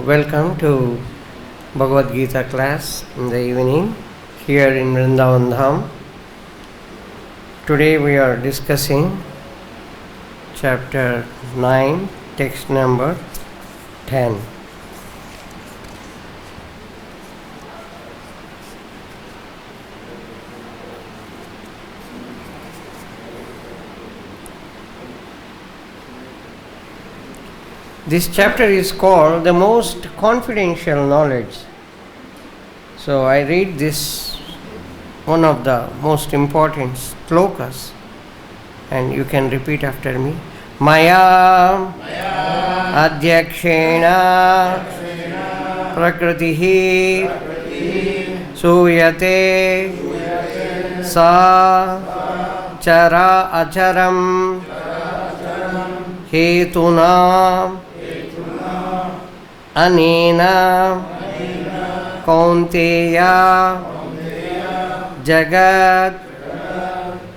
welcome to Bhagavad Gita class in the evening here in Vrindavan Dham. Today we are discussing chapter 9, text number 10. This chapter is called the most confidential knowledge. So I read this, one of the most important slokas, and you can repeat after me. Maya Adhyakshena Prakritihi Suyate Sa Chara Acharam Hetuna Anena Kaunteya Jagat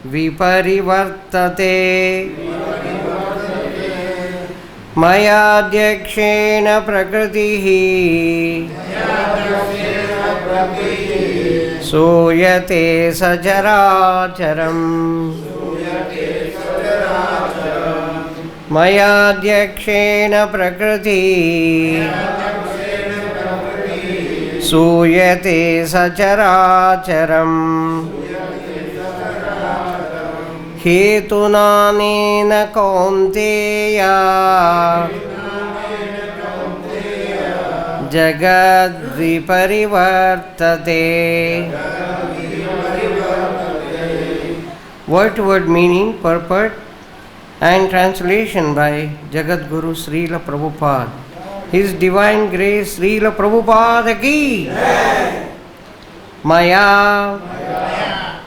Viparivartate Mayadhyakshena Prakritihi Suyate Sajaracharam Mayadhyakshena Prakritihi Suyate Sajaracharam Hetunanena Kaunteya Jagad Viparivartate. Word-to-word meaning, purport and translation by Jagadguru Srila Prabhupada. His Divine Grace Srila Prabhupada ki. Maya,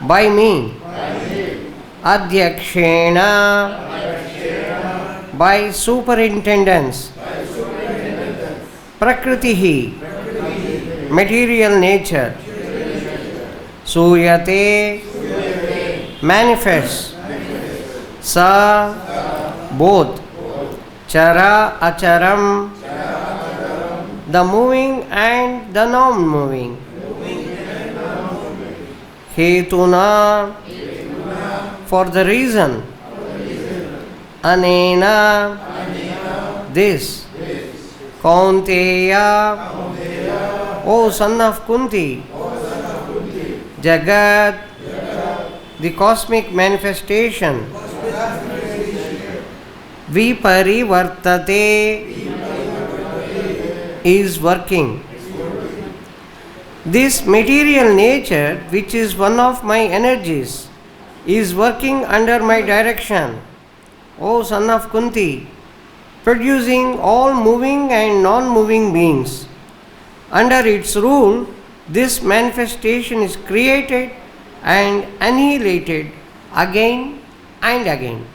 by me. Adhyakshena, by superintendence. Prakritihi, material nature. Suyate, manifest. Sa, both. Chara, acharam, the moving and the non-moving. Hetuna, for the reason. Anena, this. Kaunteya, O son of Kunti. Jagat, the cosmic manifestation. Viparivartate, is working. This material nature, which is one of my energies, is working under my direction, O son of Kunti, producing all moving and non-moving beings. Under its rule, this manifestation is created and annihilated again and again.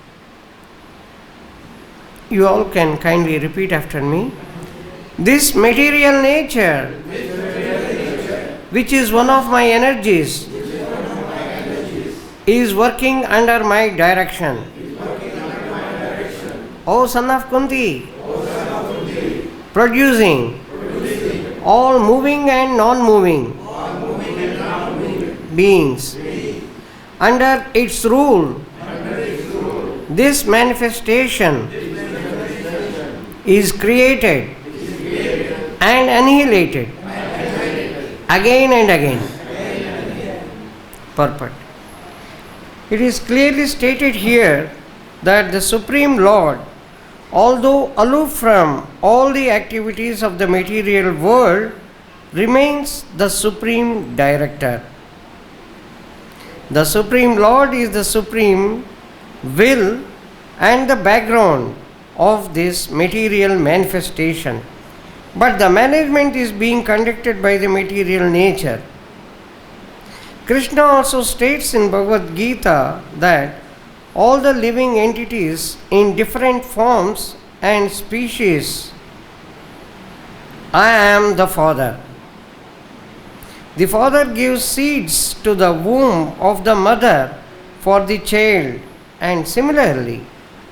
You all can kindly repeat after me. This material nature, which is one of my energies, is working under my direction. O son of Kunti, producing all moving and non-moving beings. Under its rule, this manifestation is created and annihilated again and again. Purport. It is clearly stated here that the Supreme Lord, although aloof from all the activities of the material world, remains the Supreme Director. The Supreme Lord is the Supreme Will and the background of this material manifestation. But the management is being conducted by the material nature. Krishna also states in Bhagavad Gita that all the living entities in different forms and species, I am the Father. The Father gives seeds to the womb of the mother for the child, and similarly,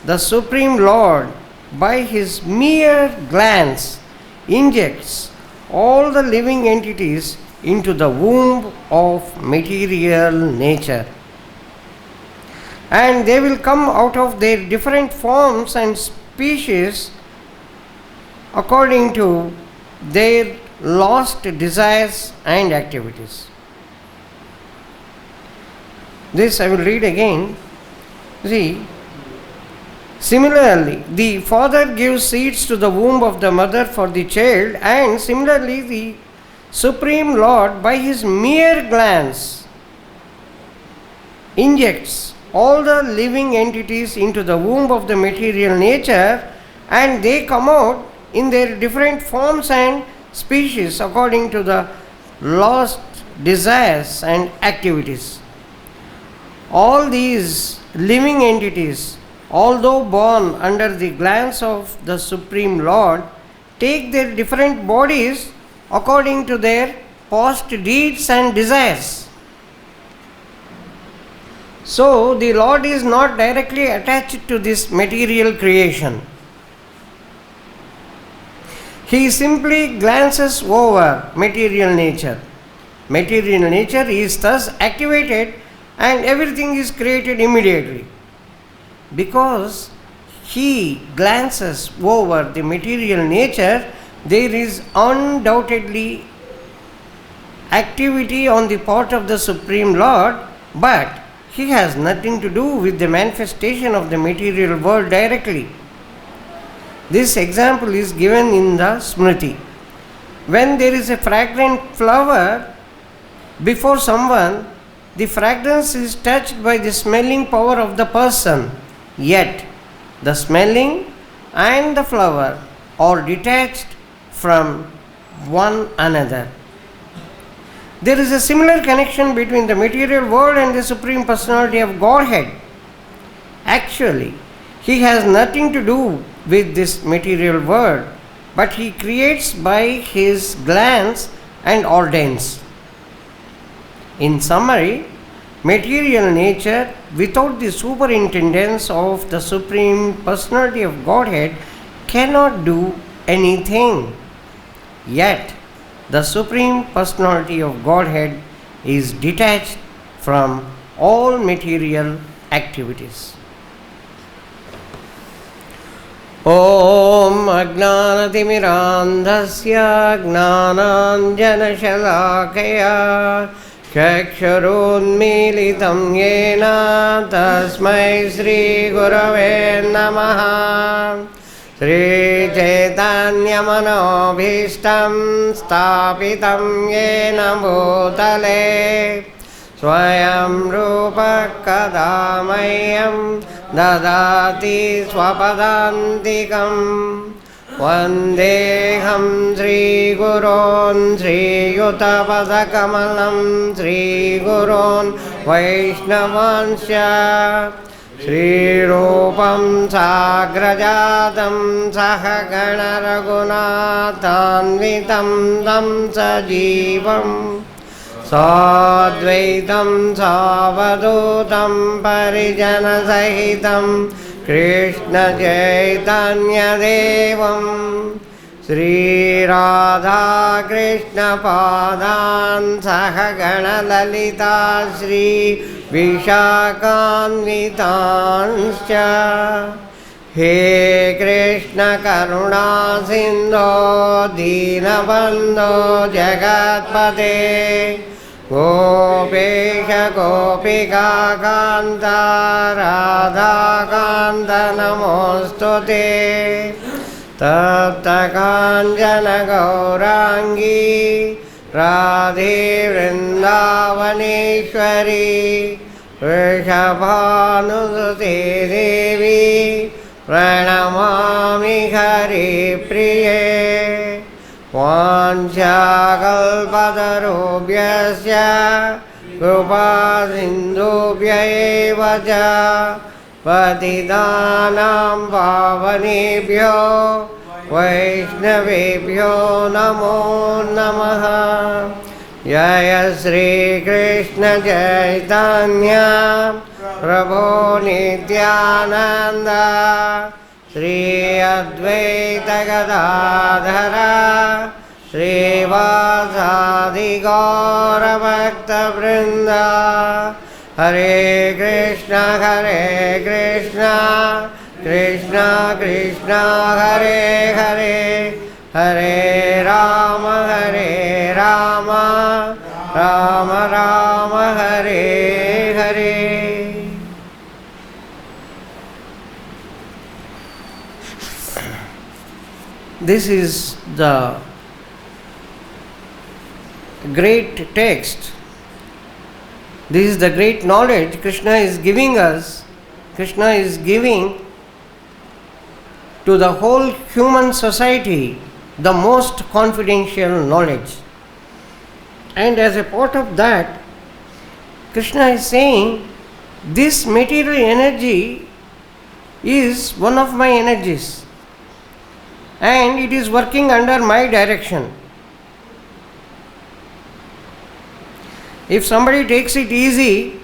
the Supreme Lord, by his mere glance, injects all the living entities into the womb of material nature. And they will come out of their different forms and species according to their lost desires and activities. This I will read again. See, similarly, the father gives seeds to the womb of the mother for the child, and similarly, the Supreme Lord, by his mere glance, injects all the living entities into the womb of the material nature, and they come out in their different forms and species according to the lost desires and activities. All these living entities, although born under the glance of the Supreme Lord, take their different bodies according to their past deeds and desires. So, the Lord is not directly attached to this material creation. He simply glances over material nature. Material nature is thus activated and everything is created immediately. Because he glances over the material nature, there is undoubtedly activity on the part of the Supreme Lord, but he has nothing to do with the manifestation of the material world directly. This example is given in the Smriti. When there is a fragrant flower before someone, the fragrance is touched by the smelling power of the person, yet the smelling and the flower are detached from one another. There is a similar connection between the material world and the Supreme Personality of Godhead. Actually, he has nothing to do with this material world, but he creates by his glance and ordains. In summary, material nature without the superintendence of the Supreme Personality of Godhead cannot do anything. Yet, the Supreme Personality of Godhead is detached from all material activities. Om Ajnanatimirandhasya Gnananjanashalakaya Chakshurunmilitam Yena Tasmai Sri Gurave Namaha. Sri Chaitanya Manobhishtam Stapitam Yena Bhutale Swayam Rupa Kadamayam Dadati Swapadantikam Vandeham Sri Gurun Sri Yutapadakamalam Sri Gurun Vaishnavansya Sri Rupam Sagrajatam Sahagana Raghunathanvitam Tam Sajivam Sadvaitam Savadutam Parijana Sahitam Krishna Chaitanya Devam Sri Radha Krishna Padan Sahagana Lalita Sri Vishakhanvitanscha. He Krishna Karuna Sindho Dinabandho Jagatpate Gopesha Gopika Kanta Radha Kanta Namostute Tapta Kanjana Gaurangi Radhe Vrindavaneshwari Vrishabhanusute Devi Pranamami Hari Priye Vanchakalpatarubhyasya Krupa Sindhubhya eva ca Patitanam Pavanebhyo Vaishnavebhyo Namo Namaha. Jaya Sri Krishna Chaitanya Prabhu Nityananda Sri Advaita Gadadhara Srivasadi Gaura Bhakta Vrinda Hare Krishna Krishna Krishna Hare Hare Hare Rama Rama Rama Hare Hare. This is the great text. This is the great knowledge Krishna is giving us. Krishna is giving to the whole human society the most confidential knowledge. And as a part of that, Krishna is saying, this material energy is one of my energies and it is working under my direction. If somebody takes it easy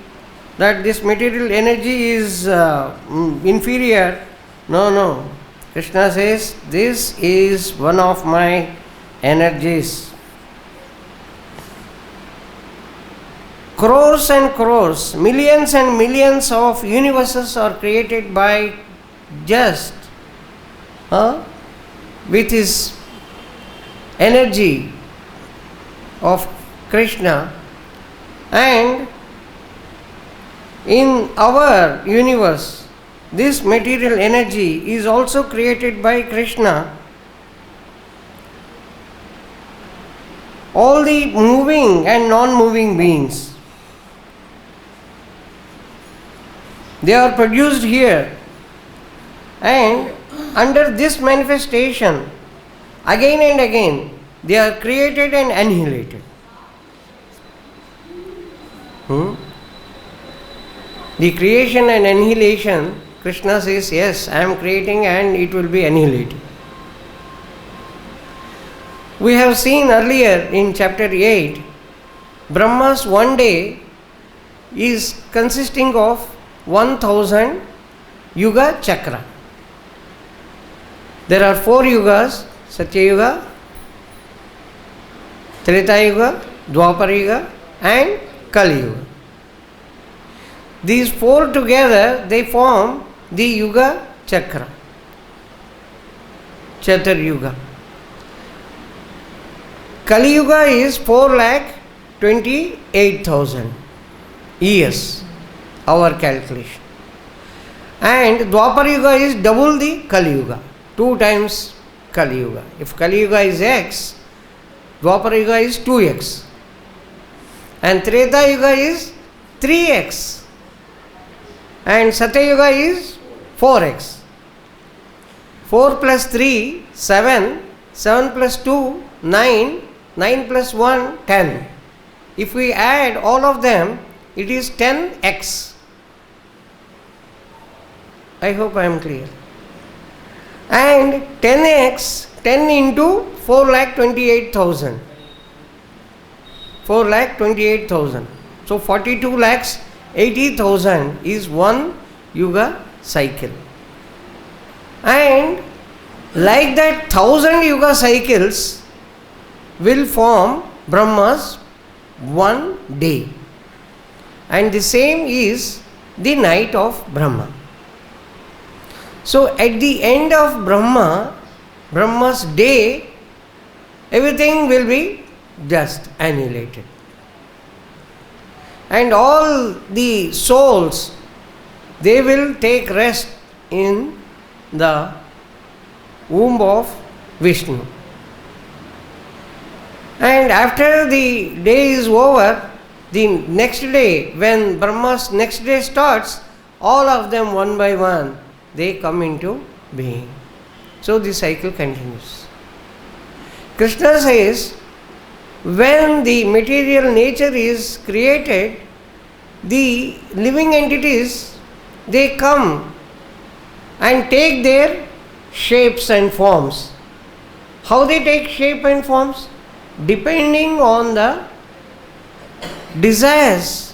that this material energy is inferior, no. Krishna says, this is one of my energies. Crores and crores, millions and millions of universes are created by just with his energy of Krishna. And in our universe, this material energy is also created by Krishna. All the moving and non-moving beings, they are produced here, and under this manifestation, again and again, they are created and annihilated. The creation and annihilation, Krishna says, yes, I am creating and it will be annihilated. We have seen earlier in chapter 8, Brahma's one day is consisting of 1000 Yuga Chakra. There are 4 Yugas, Satya Yuga, Treta Yuga, Dwapara Yuga and Kali Yuga. These 4 together, they form the Yuga Chakra, Chatur Yuga. Kali Yuga is 4,28,000 years, our calculation. And Dwapara Yuga is double the Kali Yuga, 2 times Kali Yuga. If Kali Yuga is X, Dwapara Yuga is 2x. And Treta Yuga is 3x. And Satya Yuga is 4x. 4 plus 3, 7. 7 plus 2, 9. 9 plus 1, 10. If we add all of them, it is 10x. I hope I am clear. And 10x, 10 into 4,28,000. 4,28,000. So 42,80,000 is one Yuga cycle. And like that, 1,000 Yuga cycles will form Brahma's one day. And the same is the night of Brahma. So at the end of Brahma's day, everything will be just annihilated. And all the souls, they will take rest in the womb of Vishnu. And after the day is over, the next day, when Brahma's next day starts, all of them one by one, they come into being. So the cycle continues. Krishna says, when the material nature is created, the living entities, they come and take their shapes and forms. How they take shape and forms? Depending on the desires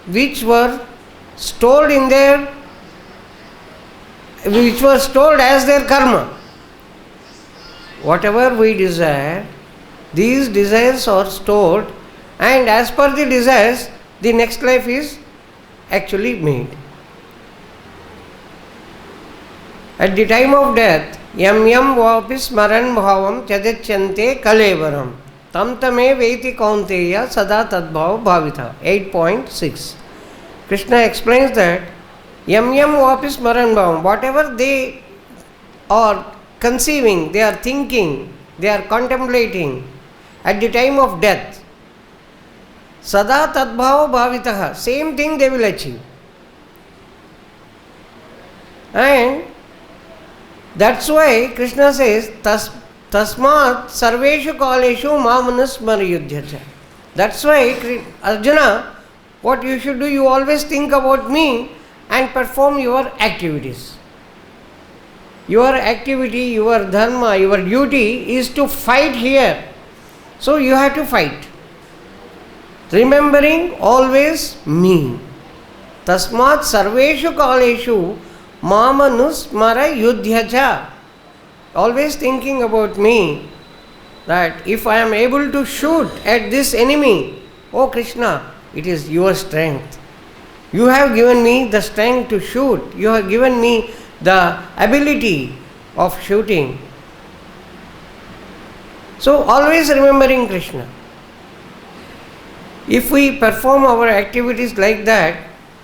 which were stored in their which was told as their karma. Whatever we desire, these desires are stored, and as per the desires, the next life is actually made. At the time of death, yam yam vapi smaran bhavam chadachante kalevaram tam tame veti kaunteya sada tadbhav bhavita. 8.6. Krishna explains that yam yam vapi smaran bhavam, whatever they are conceiving, they are thinking, they are contemplating at the time of death, sada tadbhava bhavitaha, same thing they will achieve. And that's why Krishna says, tasmat sarveshu kaleshu mamanusmarayudhyacha. That's why Arjuna, what you should do, you always think about me and perform your activities. Your activity, your dharma, your duty is to fight here. So you have to fight. Remembering always me. Tasmat sarveshu kaleshu mamanusmara yudhyacha. Always thinking about me, that if I am able to shoot at this enemy, oh Krishna, it is your strength. You have given me the strength to shoot. You have given me the ability of shooting. So always remembering Krishna. If we perform our activities like that,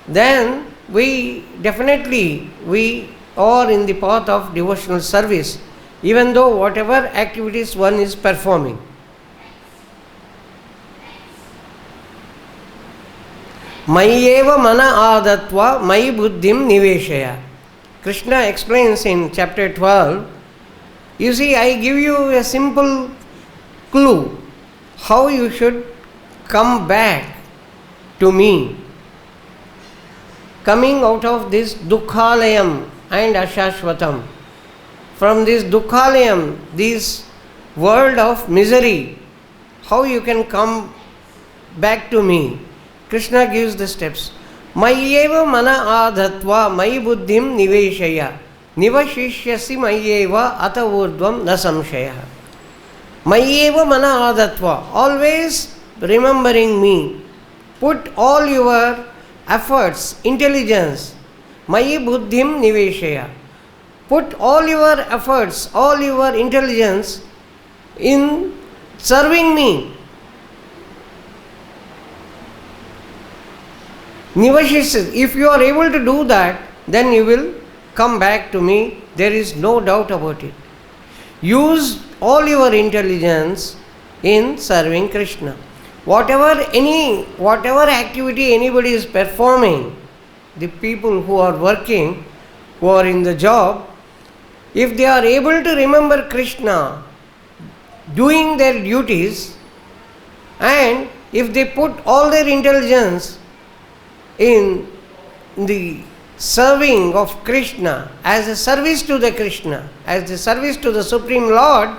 then we are in the path of devotional service, even though whatever activities one is performing. Mayeva mana adatva mai buddhim niveshaya. Krishna explains in chapter 12, you see, I give you a simple clue how you should come back to me. Coming out of this dukkhalayam and ashashvatam, from this dukkhalayam, this world of misery, how you can come back to me. Krishna gives the steps. Mayyeva mana adhatva mai buddhim niveshaya nivashishyasi mayyeva ata urdvam na samshaya. Mayyeva mana adhatva, always remembering me. Put all your efforts, intelligence, mayi buddhim niveshaya. Put all your efforts, all your intelligence in serving me. Nivashis, if you are able to do that, then you will come back to me. There is no doubt about it. Use all your intelligence in serving Krishna. Whatever activity anybody is performing, the people who are working, who are in the job, if they are able to remember Krishna doing their duties, and if they put all their intelligence in the serving of Krishna, as a service to the Krishna, as a service to the Supreme Lord,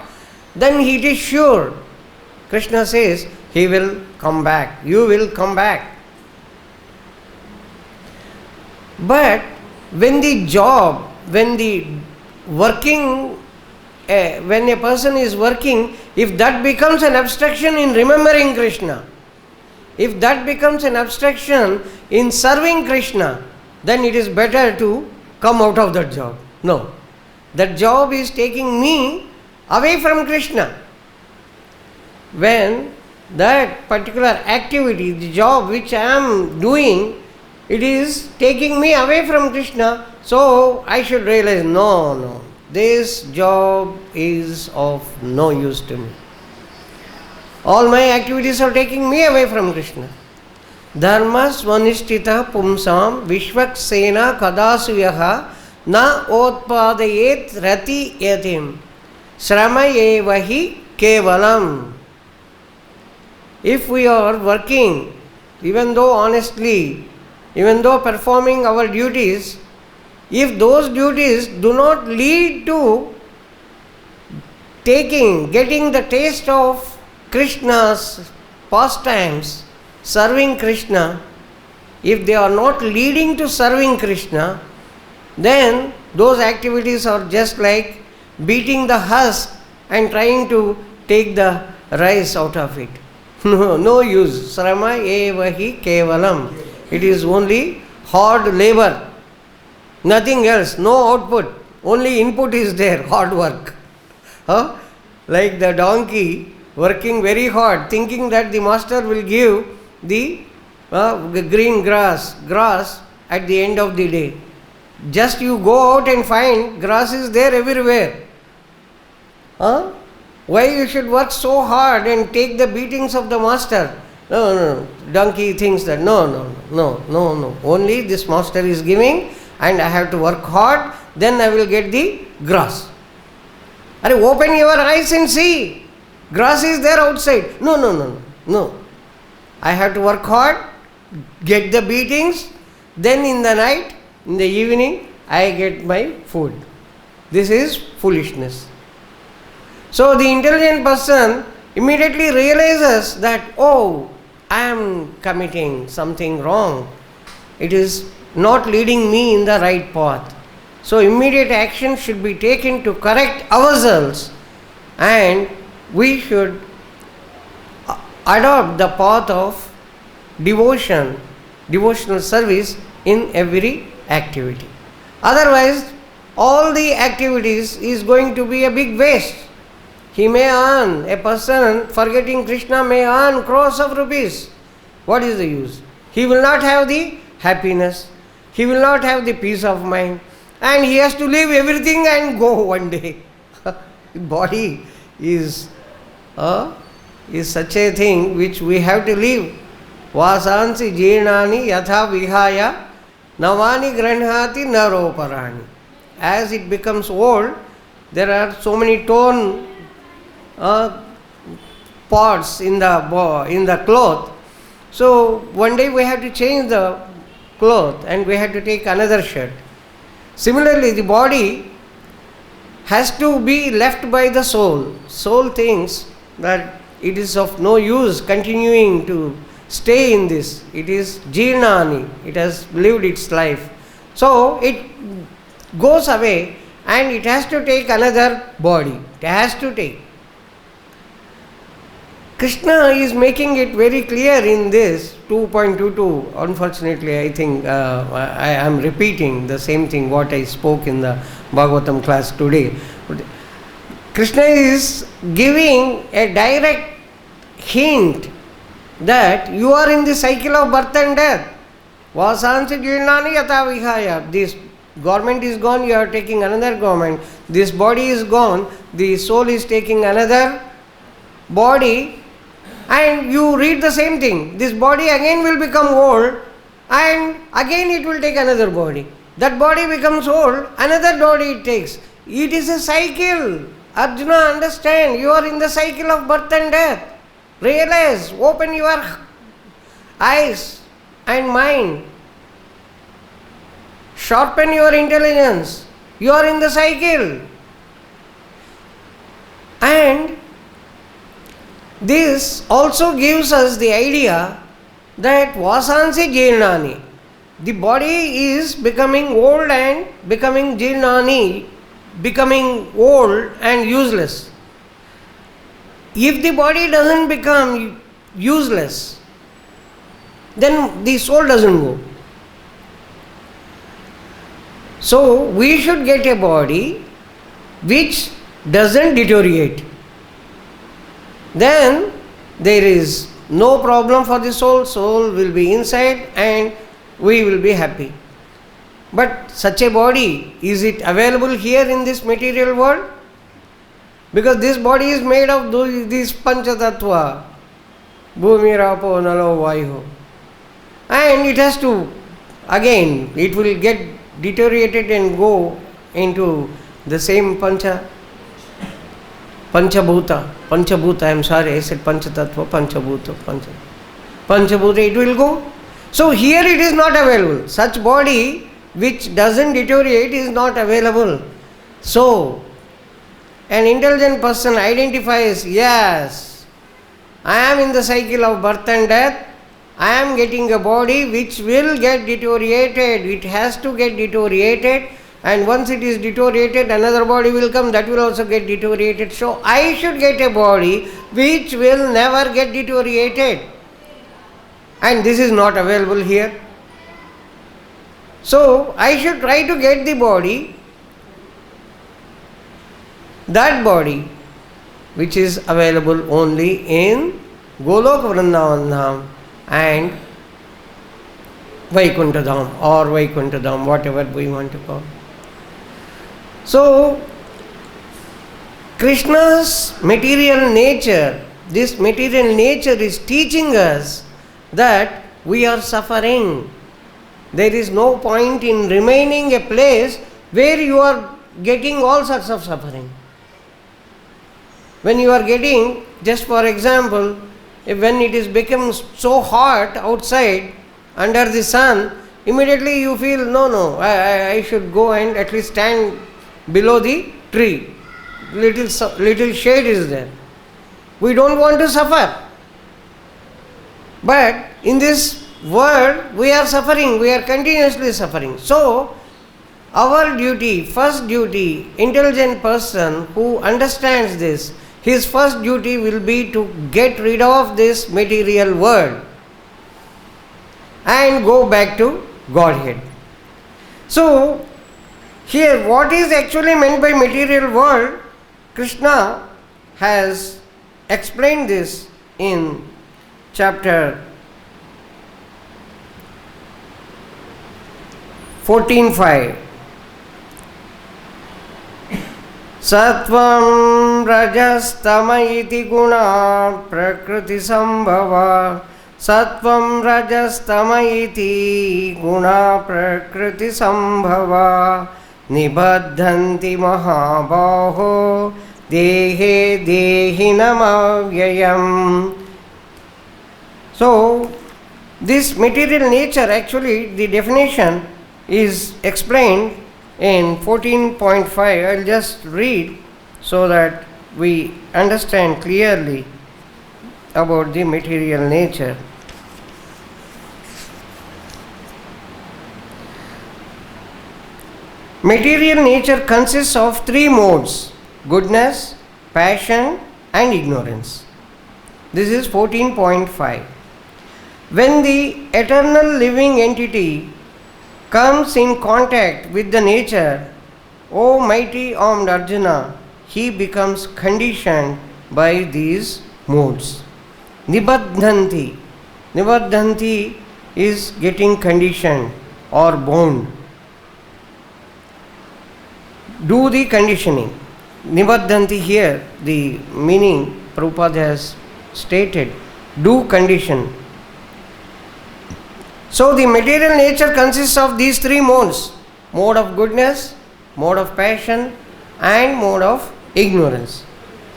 then it is sure, Krishna says, he will come back, you will come back. But when the job, when the working, when a person is working, if that becomes an obstruction in remembering Krishna, if that becomes an obstruction in serving Krishna, then it is better to come out of that job. No, that job is taking me away from Krishna. When that particular activity, the job which I am doing, it is taking me away from Krishna, so I should realize, no, this job is of no use to me. All my activities are taking me away from Krishna. Dharma swanishtita pumsam vishvaksena kadasuyaha na otpadayet rati yatim srama evahi kevalam. If we are working, even though honestly, even though performing our duties, if those duties do not lead to getting the taste of Krishna's pastimes, serving Krishna, if they are not leading to serving Krishna, then Those activities are just like beating the husk and trying to take the rice out of it. No use. Srama eva hi kevalam. It is only hard labor. Nothing else. No output. Only input is there. Hard work. Huh? Like the donkey working very hard, thinking that the master will give the green grass at the end of the day. Just you go out and find grass is there everywhere. Huh? Why you should work so hard and take the beatings of the master? No. Donkey thinks that no. Only this master is giving and I have to work hard, then I will get the grass. Open your eyes and see. Grass is there outside. No. I have to work hard, get the beatings, then in the night, in the evening, I get my food. This is foolishness. So the intelligent person immediately realizes that, I am committing something wrong. It is not leading me in the right path. So immediate action should be taken to correct ourselves, and we should adopt the path of devotional service in every activity. Otherwise, all the activities is going to be a big waste. He may earn, a person forgetting Krishna may earn crores of rupees. What is the use? He will not have the happiness. He will not have the peace of mind. And he has to leave everything and go one day. Body is such a thing which we have to leave. Vasansi jirnani yatha vihaya navani granhati naroparani. As it becomes old, there are so many torn parts in the cloth. So one day we have to change the cloth and we have to take another shirt. Similarly, the body has to be left by the soul. Soul thinks that it is of no use continuing to stay in this. It is jirnani. It has lived its life. So it goes away and it has to take another body. It has to take. Krishna is making it very clear in this 2.22. Unfortunately, I think I am repeating the same thing what I spoke in the Bhagavatam class today. Krishna is giving a direct hint that you are in the cycle of birth and death. Vasansi jirnani yatha vihaya. This garment is gone, you are taking another garment. This body is gone, the soul is taking another body. And you read the same thing. This body again will become old and again it will take another body. That body becomes old, another body it takes. It is a cycle. Arjuna, understand, you are in the cycle of birth and death. Realize, open your eyes and mind. Sharpen your intelligence. You are in the cycle. And this also gives us the idea that vasansi jirnani. The body is becoming old and becoming jirnani, becoming old and useless. If the body doesn't become useless, then the soul doesn't go. So we should get a body which doesn't deteriorate. Then there is no problem for the soul. Soul will be inside and we will be happy. But such a body, is it available here in this material world? Because this body is made of these panchatattva, bhumi, rapo, nalo, vayu. And it has to, again, it will get deteriorated and go into the same Panchabhuta, I am sorry, I said Panchatattva, Panchabhuta, it will go. So here it is not available. Such body which doesn't deteriorate is not available. So, an intelligent person identifies, yes, I am in the cycle of birth and death. I am getting a body which will get deteriorated. It has to get deteriorated And once it is deteriorated, another body will come, that will also get deteriorated. So I should get a body which will never get deteriorated. And this is not available here. So I should try to get the body, that body which is available only in Golok Vrindavan Dham and Vaikuntha Dham or Vaikuntha Dham, whatever we want to call. So Krishna's material nature, this material nature is teaching us that we are suffering. There is no point in remaining a place where you are getting all sorts of suffering. When you are getting, just for example, when it is becomes so hot outside under the sun, immediately you feel, no, I should go and at least stand below the tree. Little shade is there. We don't want to suffer. But in this world, we are suffering, we are continuously suffering. So, our duty, first duty, intelligent person who understands this, his first duty will be to get rid of this material world and go back to Godhead. So, here what is actually meant by material world, Krishna has explained this in chapter 14.5. Sattvam rajastama iti guna prakriti sambhava. Sattvam rajastama iti guna prakriti sambhava. Nibaddhanti mahabaho dehe dehinam avyayam. So, this material nature, actually the definition is explained in 14.5. I will just read so that we understand clearly about the material nature. Material nature consists of three modes: goodness, passion and ignorance. This is 14.5. When the eternal living entity comes in contact with the nature, O mighty armed Arjuna, he becomes conditioned by these modes. Nibaddhanti. Nibaddhanti is getting conditioned or bound. Do the conditioning. Nibaddhanti here, the meaning Prabhupada has stated, do condition. So the material nature consists of these three modes: mode of goodness, mode of passion and mode of ignorance.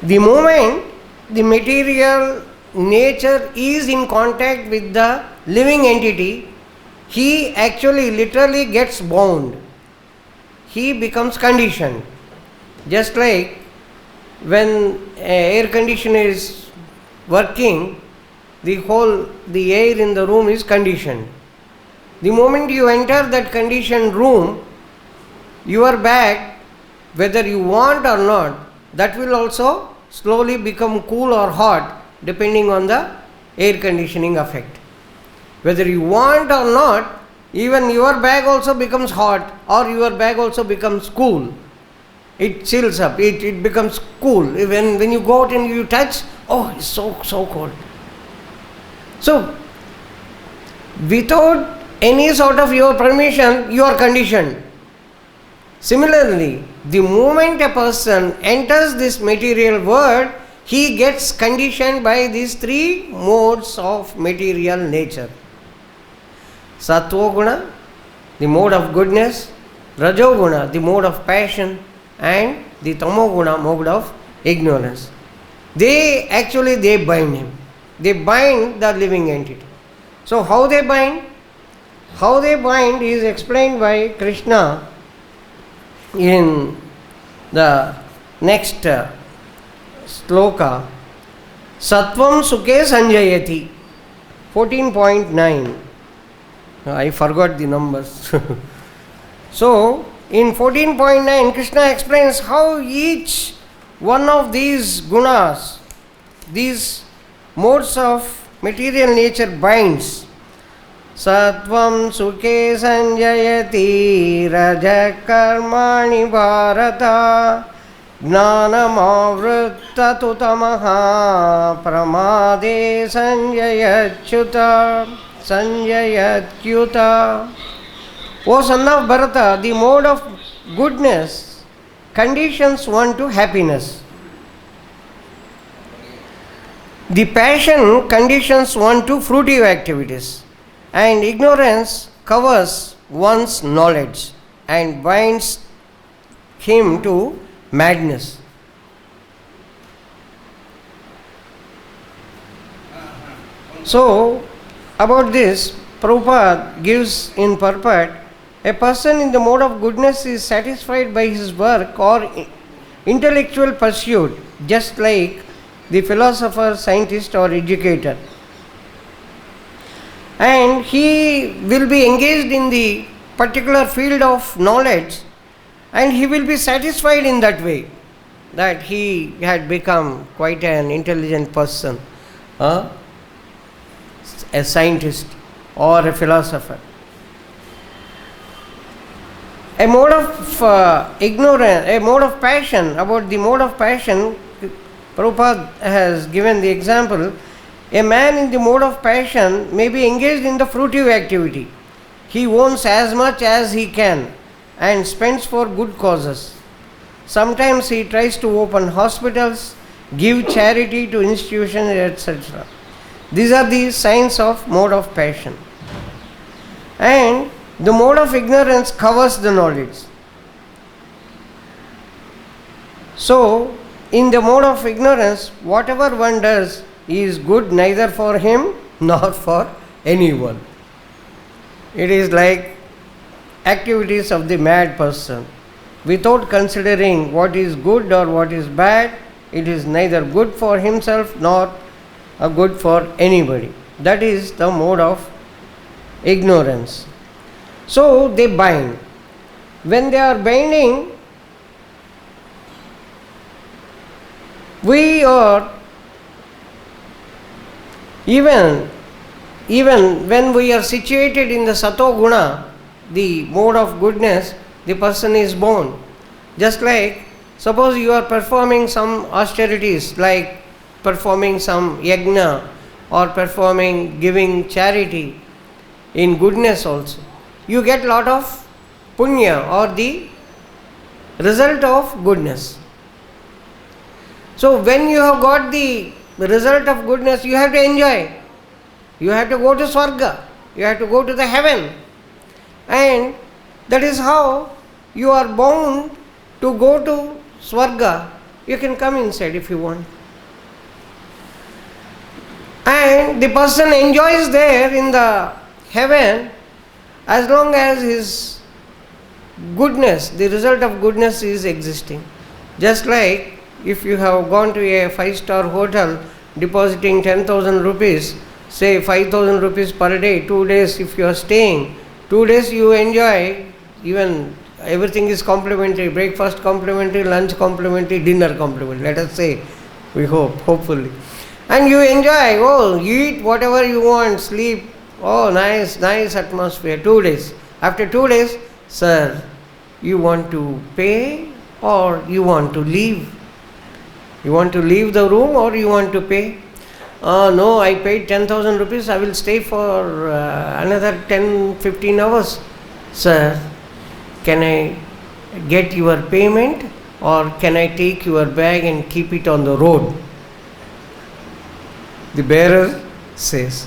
The moment the material nature is in contact with the living entity, he actually literally gets bound. He becomes conditioned. Just like when air conditioner is working, the air in the room is conditioned. The moment you enter that conditioned room, your bag, whether you want or not, that will also slowly become cool or hot depending on the air conditioning effect. Whether you want or not, even your bag also becomes hot or your bag also becomes cool. It chills up, it becomes cool. When you go out and you touch, oh, it's so cold. So, without any sort of your permission, you are conditioned. Similarly, the moment a person enters this material world, he gets conditioned by these three modes of material nature. Sattva guna, the mode of goodness; Rajo guna, the mode of passion; and the Tamo guna, mode of ignorance. They bind him. They bind the living entity. So how they bind? How they bind is explained by Krishna in the next sloka. Sattvam sukhe sanjayati. 14.9. I forgot the numbers. So, in 14.9, Krishna explains how each one of these gunas, these modes of material nature binds. Sattvam sukhe sanjayati raja karmani bharata jnanam avrutta tu tamaha pramade sanjayatyuta. O son of Bharata, the mode of goodness conditions one to happiness. The passion conditions one to fruitive activities, and ignorance covers one's knowledge and binds him to madness. So, about this, Prabhupada gives in purport, a person in the mode of goodness is satisfied by his work or intellectual pursuit, just like the philosopher, scientist or educator. And he will be engaged in the particular field of knowledge, and he will be satisfied in that way, that he had become quite an intelligent person, a scientist or a philosopher. A mode of ignorance, a mode of passion, about the mode of passion, Prabhupada has given the example. A man in the mode of passion may be engaged in the fruitive activity. He owns as much as he can and spends for good causes. Sometimes he tries to open hospitals, give charity to institutions, etc. These are the signs of mode of passion. And the mode of ignorance covers the knowledge. So, in the mode of ignorance, whatever one does is good neither for him nor for anyone. It is like activities of the mad person. Without considering what is good or what is bad, it is neither good for himself nor good for anybody. That is the mode of ignorance. So they bind. When they are binding, we are even when we are situated in the Sato Guna, the mode of goodness, the person is born. Just like, suppose you are performing some austerities, like performing some yajna or giving charity in goodness also. You get lot of punya or the result of goodness. So when you have got the result of goodness, you have to enjoy. You have to go to Swarga. You have to go to the heaven. And that is how you are bound to go to Swarga. You can come inside if you want. And the person enjoys there in the heaven as long as his goodness, the result of goodness is existing. Just like if you have gone to a 5-star hotel depositing 10,000 rupees, say 5,000 rupees per day, 2 days if you are staying, 2 days you enjoy, even everything is complimentary, breakfast complimentary, lunch complimentary, dinner complimentary, let us say, we hope, hopefully. And you enjoy, you eat whatever you want, sleep, nice atmosphere, 2 days. After 2 days, sir, you want to pay or you want to leave? You want to leave the room or you want to pay? No, I paid 10,000 rupees, I will stay for another 10-15 hours. Sir, can I get your payment or can I take your bag and keep it on the road? The bearer says.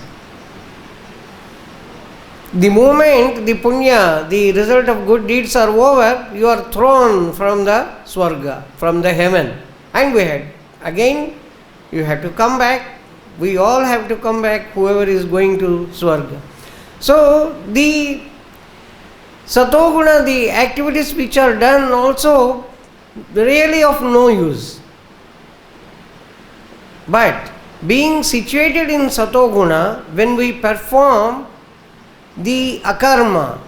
The moment the punya, the result of good deeds are over, you are thrown from the Swarga, from the heaven. And we had, again, you have to come back. We all have to come back, whoever is going to Swarga. So, the Satoguna, the activities which are done also really of no use. But, being situated in Satoguna, when we perform the akarma,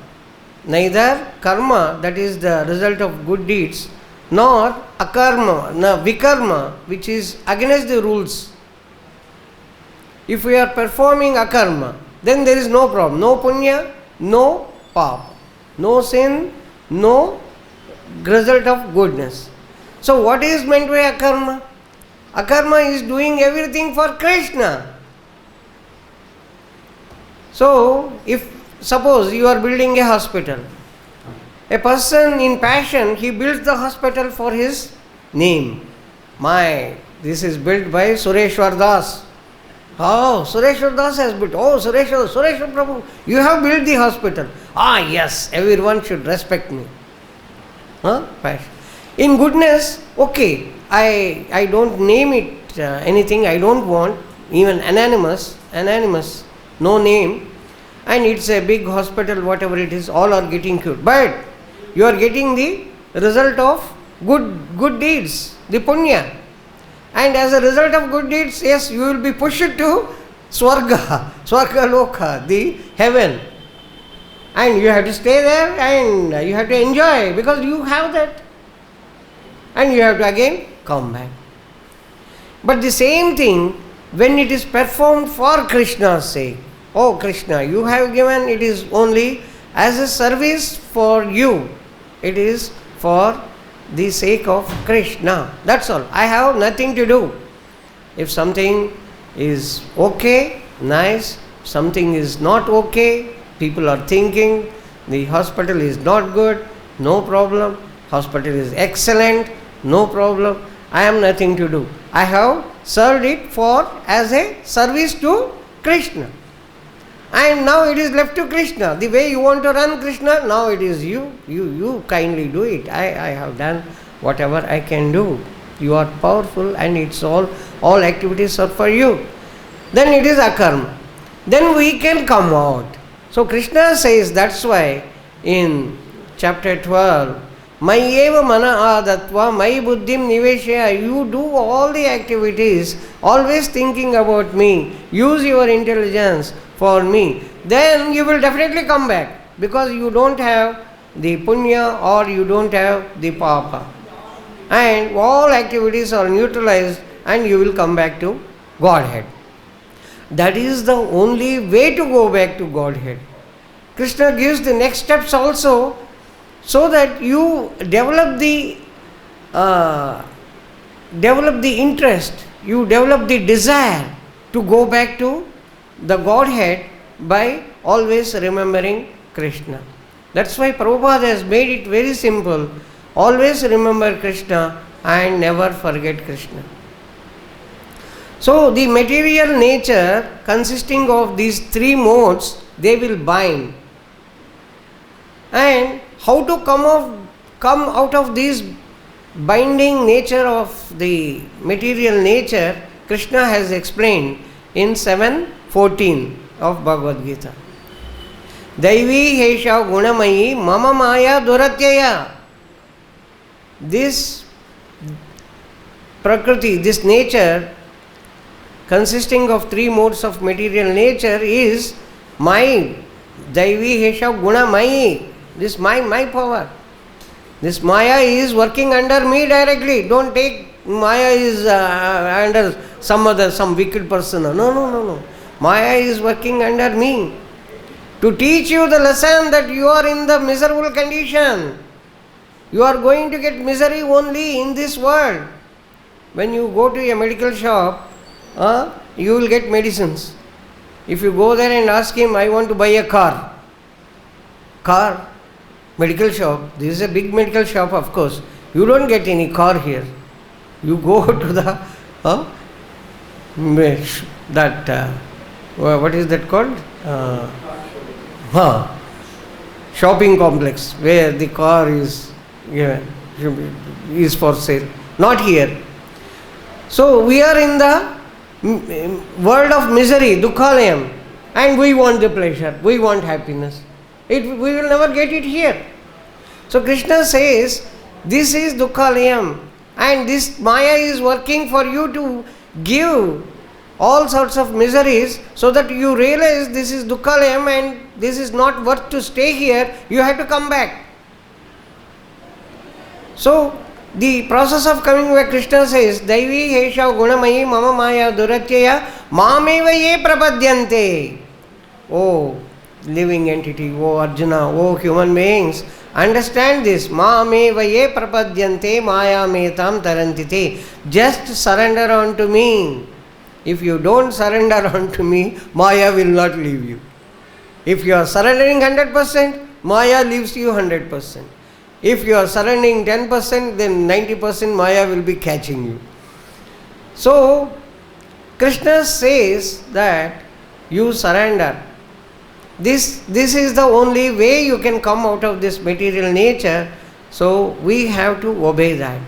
neither karma, that is the result of good deeds, nor akarma, vikarma, which is against the rules. If we are performing akarma, then there is no problem. No punya, no papa. No sin, no result of goodness. So what is meant by akarma? Akarma is doing everything for Krishna. So, if suppose you are building a hospital, a person in passion, he builds the hospital for his name. This is built by Sureshwar Das. Oh, Sureshwar Das has built. Oh, Sureshwar Prabhu, you have built the hospital. Ah, yes, everyone should respect me. Passion. In goodness, okay, I don't name it anything, I don't want, even anonymous, no name, and it's a big hospital, whatever it is, all are getting cured. But you are getting the result of good deeds, the punya. And as a result of good deeds, yes, you will be pushed to Swarga Loka, the heaven. And you have to stay there and you have to enjoy because you have that. And you have to again come back. But the same thing, when it is performed for Krishna's sake, oh Krishna, you have given, it is only as a service for you. It is for the sake of Krishna. That's all. I have nothing to do. If something is okay, nice, something is not okay, people are thinking the hospital is not good, no problem. Hospital is excellent, no problem. I have nothing to do. I have served it for as a service to Krishna. And now it is left to Krishna. The way you want to run Krishna, now it is you. You kindly do it. I have done whatever I can do. You are powerful and it's all activities are for you. Then it is akarma. Then we can come out. So Krishna says, that's why in chapter 12, Mayeva mana adatva, my buddhim niveshaya, you do all the activities, always thinking about me, use your intelligence for me, then you will definitely come back because you don't have the punya or you don't have the papa. And all activities are neutralized and you will come back to Godhead. That is the only way to go back to Godhead. Krishna gives the next steps also so that you develop the interest, you develop the desire to go back to the Godhead by always remembering Krishna. That's why Prabhupada has made it very simple. Always remember Krishna and never forget Krishna. So the material nature consisting of these three modes, they will bind. And how to come out of this binding nature of the material nature, Krishna has explained in 7:14 of Bhagavad Gita. Daivi hesha gunamayi mama maya duratyaya. This prakriti, this nature consisting of three modes of material nature is my Daivi hesha gunamayi. This my power. This Maya is working under me directly. Don't take Maya is under some wicked person. No. Maya is working under me to teach you the lesson that you are in the miserable condition. You are going to get misery only in this world. When you go to a medical shop, you will get medicines. If you go there and ask him, I want to buy a car. Medical shop, this is a big medical shop, of course. You don't get any car here. You go to the what is that called? Shopping complex where the car is for sale. Not here. So we are in the world of misery, dukhalayam, and we want the pleasure, we want happiness. We will never get it here. So Krishna says, this is dukhalayam and this Maya is working for you to give all sorts of miseries, so that you realize this is Dukkalayam and this is not worth to stay here, you have to come back. So, the process of coming back, Krishna says, Daivi Hesha Gunamayi Mama Maya Duratyaya Mameva Ye Prapadyante. Oh, living entity, oh Arjuna, oh human beings, understand this. Mameva Ye Prapadyante Maya Metam Tarantite. Just surrender unto me. If you don't surrender unto me, Maya will not leave you. If you are surrendering 100%, Maya leaves you 100%. If you are surrendering 10%, then 90% Maya will be catching you. So, Krishna says that you surrender. This is the only way you can come out of this material nature. So, we have to obey that.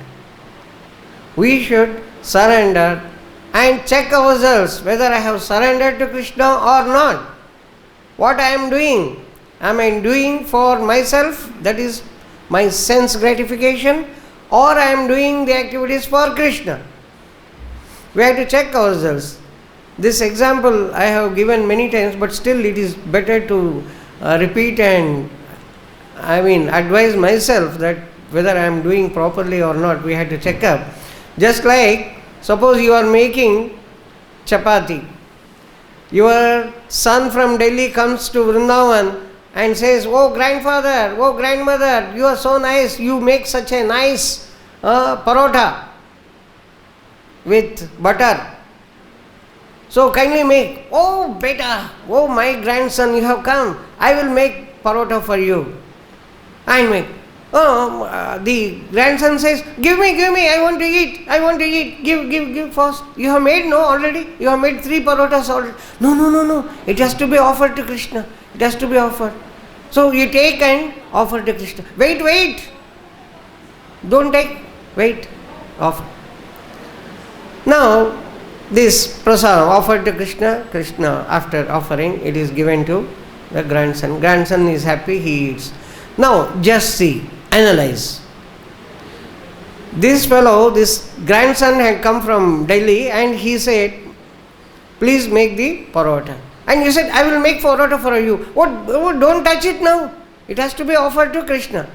We should surrender and check ourselves whether I have surrendered to Krishna or not. What I am doing? Am I doing for myself, that is my sense gratification, or I am doing the activities for Krishna? We have to check ourselves. This example I have given many times, but still it is better to repeat and advise myself that whether I am doing properly or not, we have to check up. Just like, suppose you are making chapati. Your son from Delhi comes to Vrindavan and says, oh grandfather, oh grandmother, you are so nice, you make such a nice parotha with butter. So kindly make. Oh beta, oh my grandson, you have come, I will make parotha for you. I make. The grandson says, give me, I want to eat, give first. You have made, no, already? You have made 3 parotas already. No, it has to be offered to Krishna. It has to be offered. So you take and offer to Krishna. Wait. Don't take, wait, offer. Now, this prasadam offered to Krishna, after offering, it is given to the grandson. Grandson is happy, he eats. Now, just see, analyze. This fellow, this grandson had come from Delhi and he said, please make the parota. And you said, I will make parota for you. What? Don't touch it now. It has to be offered to Krishna.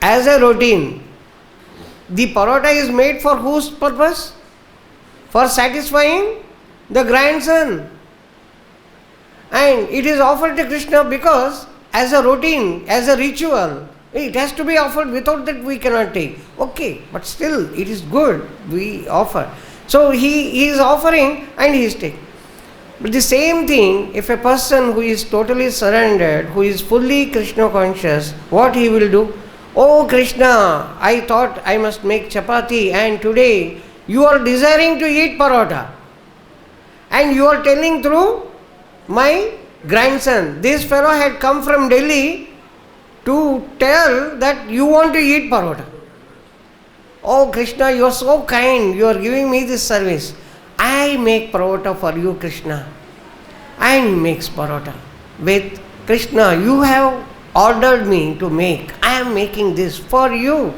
As a routine, the parota is made for whose purpose? For satisfying the grandson. And it is offered to Krishna because as a routine, as a ritual, it has to be offered, without that we cannot take. Okay, but still it is good, we offer. So he is offering and he is taking. But the same thing, if a person who is totally surrendered, who is fully Krishna conscious, what he will do? Oh Krishna, I thought I must make chapati and today you are desiring to eat parota. And you are telling through my grandson. This fellow had come from Delhi to tell that you want to eat parota. Oh Krishna, you are so kind, you are giving me this service. I make parota for you, Krishna. And he makes parota. With Krishna, you have ordered me to make. I am making this for you.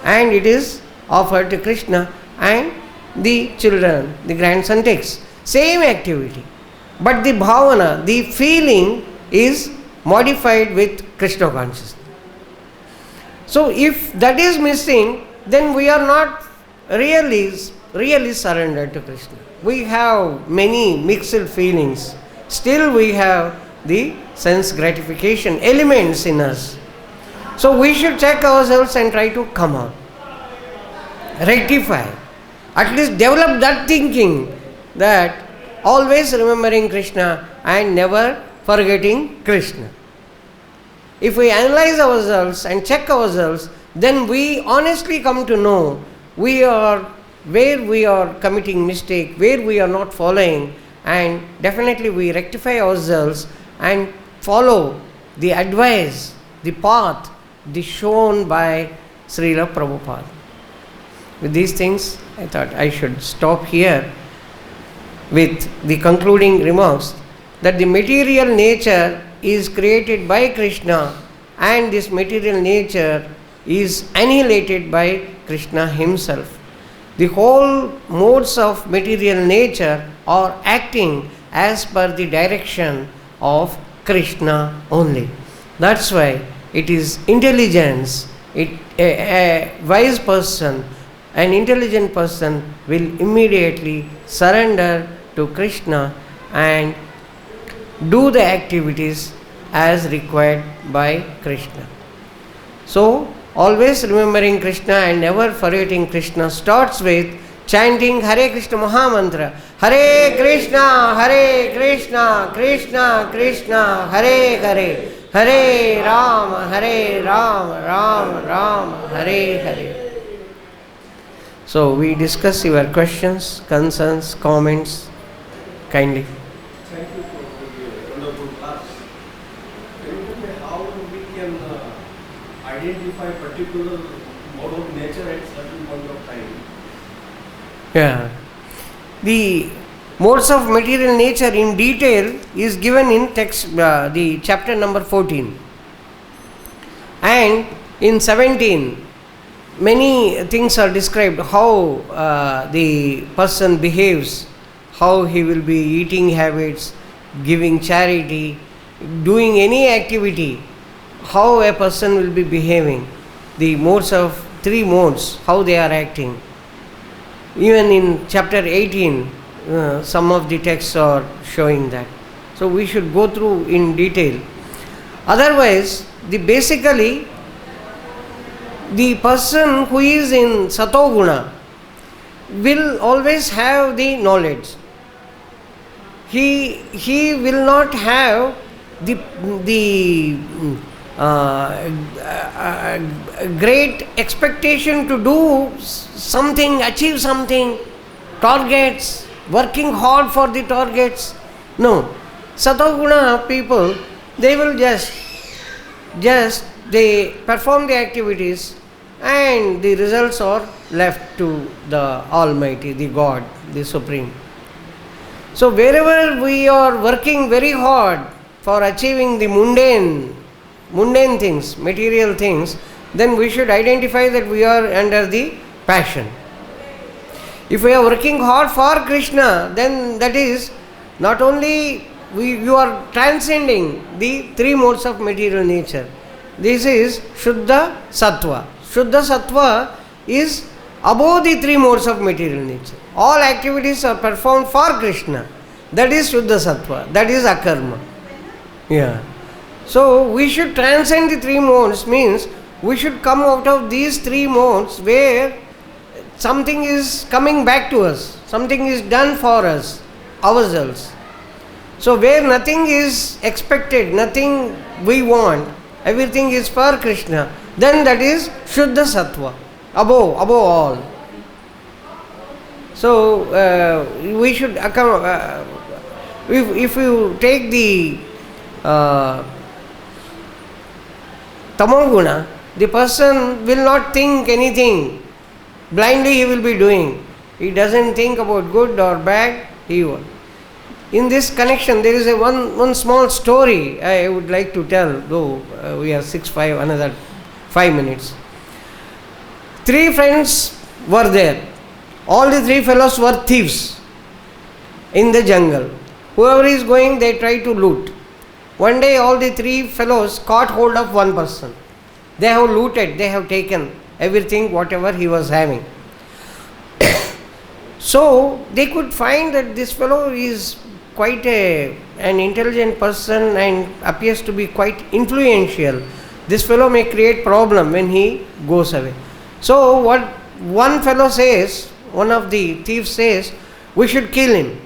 And it is offered to Krishna and the children, the grandson takes. Same activity. But the bhavana, the feeling is modified with Krishna consciousness. So if that is missing, then we are not really surrendered to Krishna. We have many mixed feelings. Still we have the sense gratification elements in us. So we should check ourselves and try to come out. Rectify. At least develop that thinking that always remembering Krishna and never forgetting Krishna. If we analyze ourselves and check ourselves, then we honestly come to know where we are committing mistake, where we are not following, and definitely we rectify ourselves and follow the advice, the path, shown by Srila Prabhupada. With these things, I thought I should stop here with the concluding remarks that the material nature is created by Krishna and this material nature is annihilated by Krishna himself. The whole modes of material nature are acting as per the direction of Krishna only. That's why it is intelligence. A wise person, an intelligent person will immediately surrender to Krishna and do the activities as required by Krishna. So, always remembering Krishna and never forgetting Krishna starts with chanting Hare Krishna Mahamantra. Hare Krishna, Krishna Krishna, Hare Hare, Hare Rama, Rama Rama, Hare Hare. So we discuss your questions, concerns, comments kindly. Thank you for the wonderful class. Can you tell me how we can identify particular mode of nature at certain point of time? Yeah. The modes of material nature in detail is given in text, the chapter number 14. And in 17, many things are described, how the person behaves, how he will be eating habits, giving charity, doing any activity, how a person will be behaving, the modes of 3 modes, how they are acting. Even in chapter 18, some of the texts are showing that. So we should go through in detail. Otherwise, basically, the person who is in Satoguna will always have the knowledge. He will not have the great expectation to do something, achieve something, targets, working hard for the targets. No. Satoguna people, they will just they perform the activities and the results are left to the Almighty, the God, the Supreme. So wherever we are working very hard for achieving the mundane things, material things, then we should identify that we are under the passion. If we are working hard for Krishna, then that is not only you are transcending the 3 modes of material nature. This is Shuddha Sattva. Shuddha Sattva is above the 3 modes of material nature. All activities are performed for Krishna. That is Shuddha Sattva. That is Akarma. Yeah. So we should transcend the 3 modes, means we should come out of these 3 modes where something is coming back to us, something is done for us, ourselves. So where nothing is expected, nothing we want, everything is for Krishna, then that is Shuddha Sattva, above all. So we should if you take the Tamoguna, the person will not think anything. Blindly he will be doing. He doesn't think about good or bad. In this connection, there is one small story I would like to tell, though we are 6:05, another 5 minutes. 3 friends were there. All the 3 fellows were thieves in the jungle. Whoever is going, they try to loot. One day all the 3 fellows caught hold of one person. They have looted, they have taken everything, whatever he was having. So they could find that this fellow is quite an intelligent person and appears to be quite influential. This fellow may create problem when he goes away. So what one fellow says, one of the thieves says, we should kill him.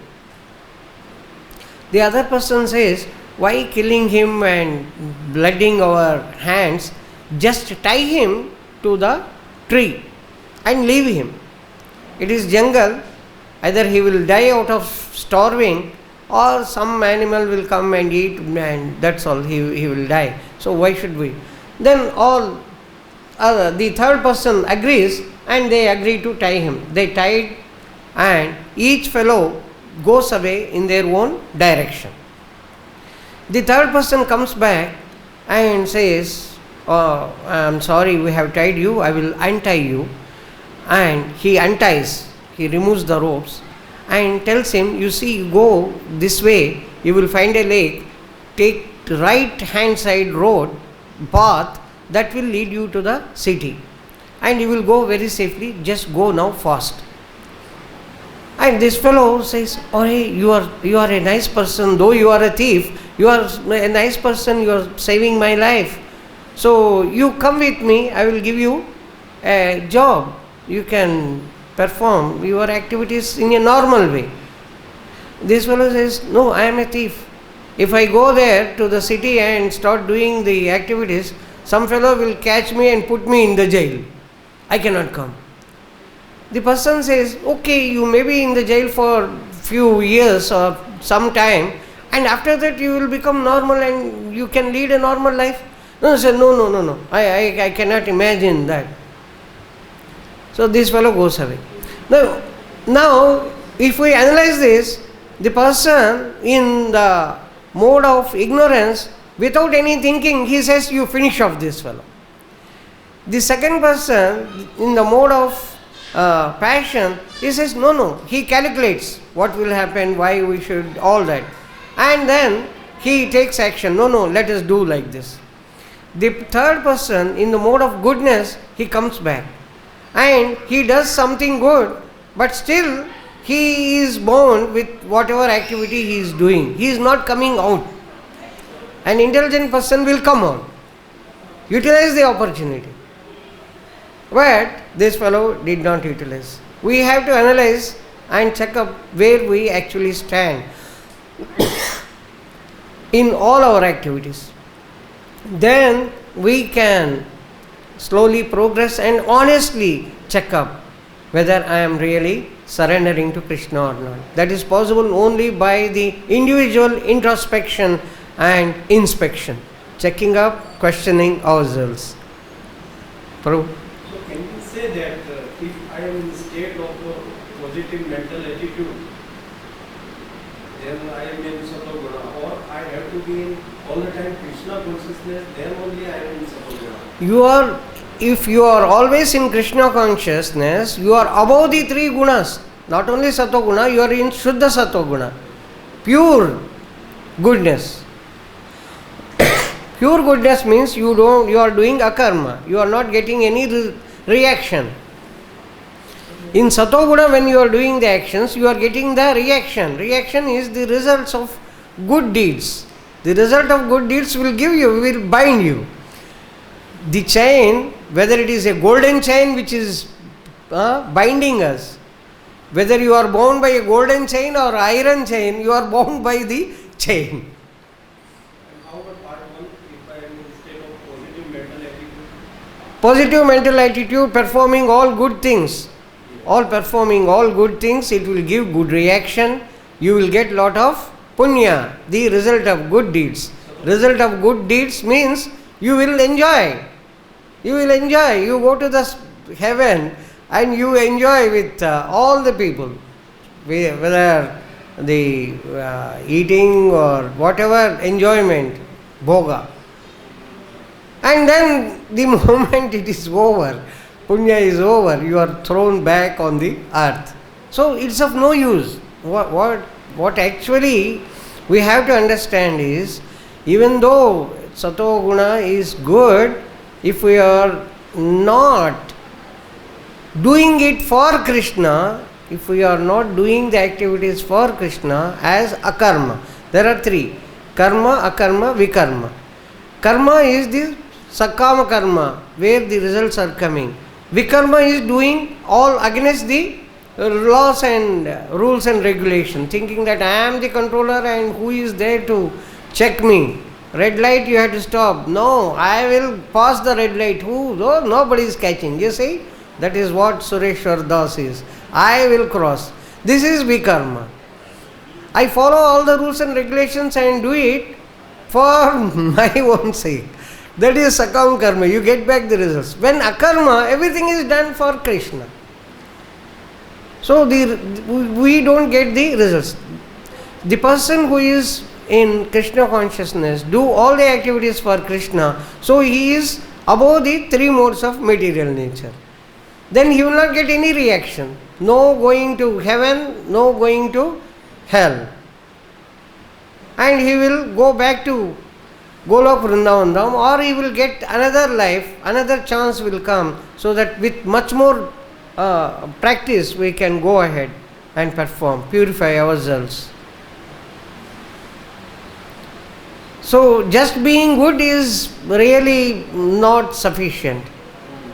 The other person says, why killing him and blooding our hands? Just tie him to the tree and leave him. It is jungle, either he will die out of starving or some animal will come and eat, and that's all, he will die. So why should we? Then the third person agrees and they agree to tie him. They tied and each fellow goes away in their own direction. The third person comes back and says, oh, I am sorry, we have tied you, I will untie you and he unties, he removes the ropes and tells him, you see, go this way, you will find a lake, take right hand side road, path that will lead you to the city, and you will go very safely, just go now fast. And this fellow says, oh hey, you are a nice person, though you are a thief, you are a nice person, you are saving my life. So you come with me, I will give you a job. You can perform your activities in a normal way. This fellow says, no, I am a thief. If I go there to the city and start doing the activities, some fellow will catch me and put me in the jail. I cannot come. The person says, okay, you may be in the jail for few years or some time, and after that you will become normal and you can lead a normal life. No, sir, no. I cannot imagine that. So this fellow goes away. Now, if we analyze this, the person in the mode of ignorance, without any thinking, he says, you finish off this fellow. The second person in the mode of passion, he says, no, he calculates what will happen, why we should, all that. And then he takes action, no, let us do like this. The third person in the mode of goodness, he comes back and he does something good, but still he is bound with whatever activity he is doing. He is not coming out. An intelligent person will come out, utilize the opportunity. But this fellow did not utilize. We have to analyze and check up where we actually stand in all our activities. Then we can slowly progress and honestly check up whether I am really surrendering to Krishna or not. That is possible only by the individual introspection and inspection. Checking up, questioning ourselves. Prabhu? So can you say that if I am in state of positive mental attitude, then I am in Sattva-guna, or I have to be in all the time Krishna consciousness, then only I am in Sattva-guna? If you are always in Krishna consciousness, you are above the three gunas. Not only Sattva-guna, you are in Shuddha Sattva-guna. Pure goodness. Pure goodness means you are doing akarma. You are not getting any reaction. In Sattva-guna, when you are doing the actions, you are getting the reaction. Reaction is the results of good deeds. The result of good deeds will bind you. The chain, whether it is a golden chain which is binding us, whether you are bound by a golden chain or iron chain, you are bound by the chain. And how about part one, if I am in state of positive mental attitude? Positive mental attitude, performing all good things. Performing all good things, it will give good reaction. You will get lot of punya, the result of good deeds. Result of good deeds means you will enjoy. You will enjoy. You go to the heaven and you enjoy with all the people. Whether the eating or whatever enjoyment, bhoga. And then the moment it is over, punya is over, you are thrown back on the earth. So it's of no use. What actually we have to understand is, even though Sattva guna is good, if we are not doing it for Krishna, if we are not doing the activities for Krishna as akarma, there are three: karma, akarma, vikarma. Karma is the sakama karma, where the results are coming. Vikarma is doing all against the laws and rules and regulation, thinking that I am the controller and who is there to check me. Red light, you have to stop. No, I will pass the red light. Who? No, nobody is catching. You see, that is what Sureshwar Das is. I will cross. This is vikarma. I follow all the rules and regulations and do it for my own sake. That is sakam karma. You get back the results. When akarma, everything is done for Krishna. So we don't get the results. The person who is in Krishna consciousness do all the activities for Krishna, so he is above the three modes of material nature. then he will not get any reaction. No going to heaven, no going to hell. And he will go back to Golok Vrindavan Dham, or he will get another life, another chance will come, so that with much more practice we can go ahead and perform, purify ourselves. So just being good is really not sufficient.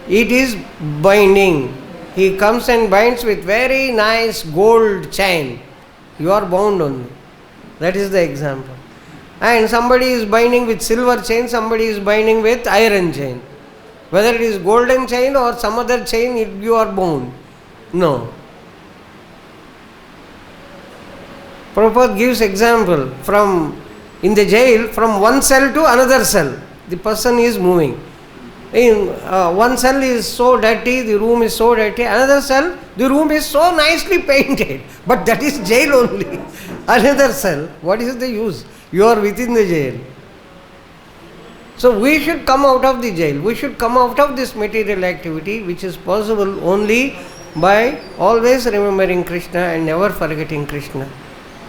It is binding. He comes and binds with very nice gold chain. You are bound only. That is the example. And somebody is binding with silver chain, somebody is binding with iron chain. Whether it is golden chain or some other chain, you are bound. No. Prabhupada gives example from in the jail, from one cell to another cell. The person is moving. In one cell is so dirty, the room is so dirty. Another cell, the room is so nicely painted. But that is jail only. Another cell, what is the use? You are within the jail. So we should come out of the jail. We should come out of this material activity, which is possible only by always remembering Krishna and never forgetting Krishna.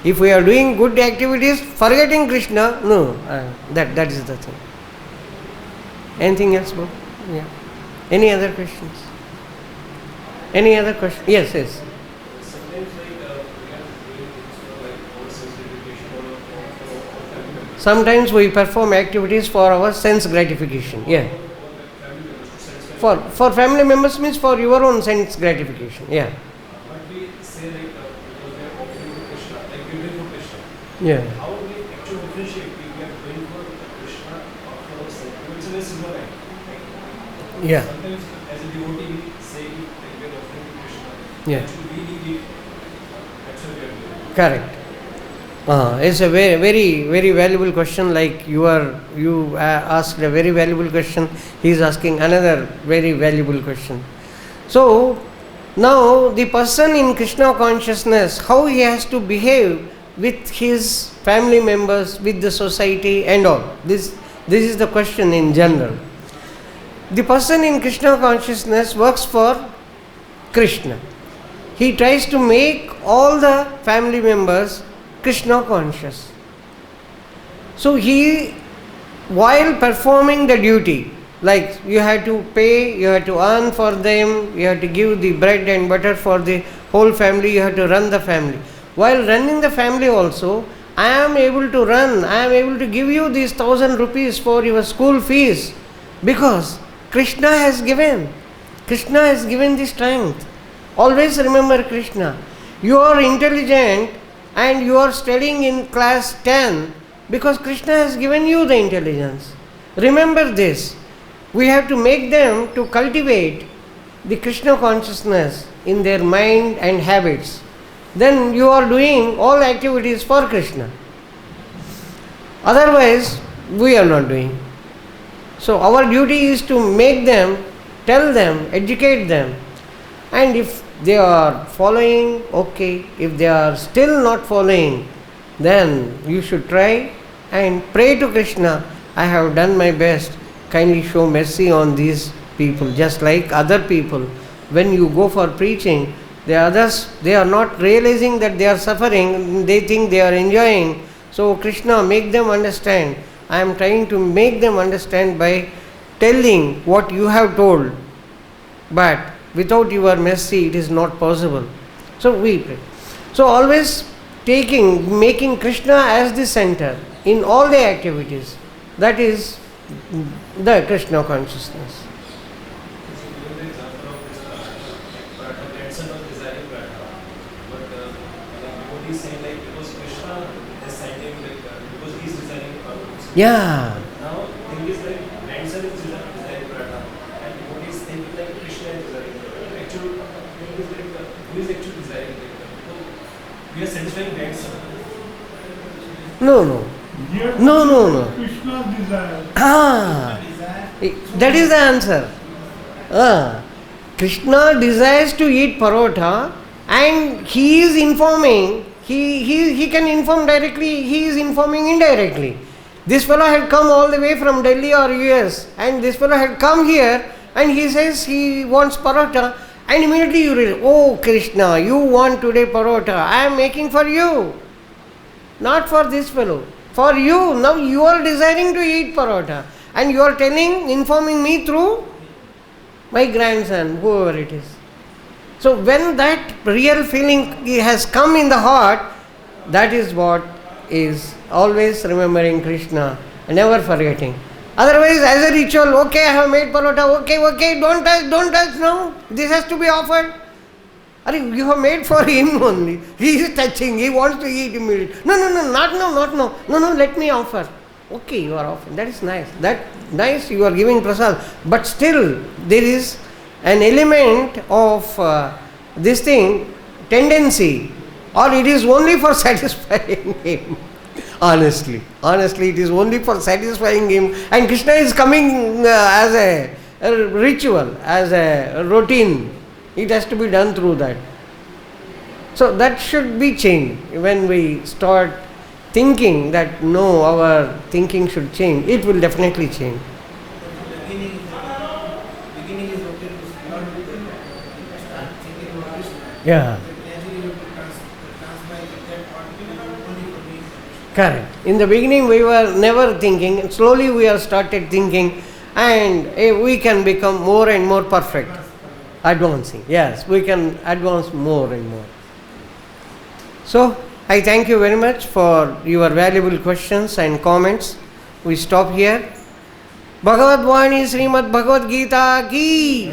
If we are doing good activities, forgetting Krishna, no, that is the thing. Anything else, bro? Yeah. Any other questions? Any other question? Yes, yes. Sometimes we are doing things for our sense gratification or family members. Sometimes we perform activities for our sense gratification. Yeah. Family members to satisfy. For family members means for your own sense gratification. Yeah. But we say because we are offering to Krishna, we are doing for Krishna. Yeah. How do we actually differentiate if we are doing for Krishna or for ourselves? It's a very simple line. Yeah. Sometimes as a devotee we say we are offering to Krishna. Yeah. Actually we give. That's what we are doing. Correct. It's a very, very, very valuable question. Like you asked a very valuable question. He is asking another very valuable question. So now the person in Krishna consciousness, how he has to behave with his family members, with the society and all. This is the question in general. The person in Krishna consciousness works for Krishna. He tries to make all the family members Krishna conscious. So he, while performing the duty, like you have to pay, you have to earn for them, you have to give the bread and butter for the whole family, you have to run the family. While running the family also, I am able to run, I am able to give you these 1,000 rupees for your school fees, because Krishna has given. Krishna has given the strength. Always remember Krishna. You are intelligent and you are studying in class 10 because Krishna has given you the intelligence. Remember this. We have to make them to cultivate the Krishna consciousness in their mind and habits. Then you are doing all activities for Krishna. Otherwise, we are not doing. So our duty is to make them, tell them, educate them. And if they are following, okay. If they are still not following, then you should try and pray to Krishna. I have done my best. Kindly show mercy on these people. Just like other people, when you go for preaching, the others, they are not realizing that they are suffering. They think they are enjoying. So Krishna, make them understand. I am trying to make them understand by telling what you have told. But without your mercy, it is not possible. So we pray. So always making Krishna as the center in all the activities. That is the Krishna consciousness. Given the example of this Pratha, grandson was desiring Pratha, but devotee is saying because Krishna is sending because he is desiring Pratha. Yeah. Now thing is grandson is desiring Pratha, and devotee is thinking Krishna is desiring Pratha. Actual thing is who is actually desiring Pratha? We are satisfying grandson. No. Krishna's desire. That is the answer. Krishna desires to eat parotha, and he is informing, he can inform directly, he is informing indirectly. This fellow had come all the way from Delhi or US, and this fellow had come here and he says he wants parotha, And immediately you realize, oh Krishna, you want today parota, I am making for you. Not for this fellow. For you. Now you are desiring to eat parota. And you are informing me through my grandson, whoever it is. So when that real feeling has come in the heart, that is what is always remembering Krishna, never forgetting. Otherwise, as a ritual, okay, I have made parota, okay, don't touch now. This has to be offered. You have made for him only. He is touching, he wants to eat immediately. No, not now. No, let me offer. Okay, you are offering. That is nice. Nice, you are giving prasad. But still, there is an element of this thing, tendency, or it is only for satisfying him. Honestly, it is only for satisfying him. And Krishna is coming as a ritual, as a routine. It has to be done through that. So that should be changed. When we start thinking that no, our thinking should change, it will definitely change. Beginning is okay to start thinking about Krishna. Yeah. Gradually you transmit that part only for me. Correct. In the beginning we were never thinking, slowly we have started thinking, and we can become more and more perfect. Advancing. Yes, we can advance more and more. So, I thank you very much for your valuable questions and comments. We stop here. Bhagavad Vani Srimad Bhagavad Gita ki.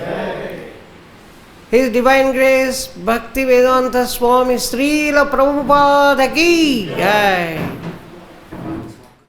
His Divine Grace Bhakti Vedanta Swami Srila Prabhupada ki. Jai.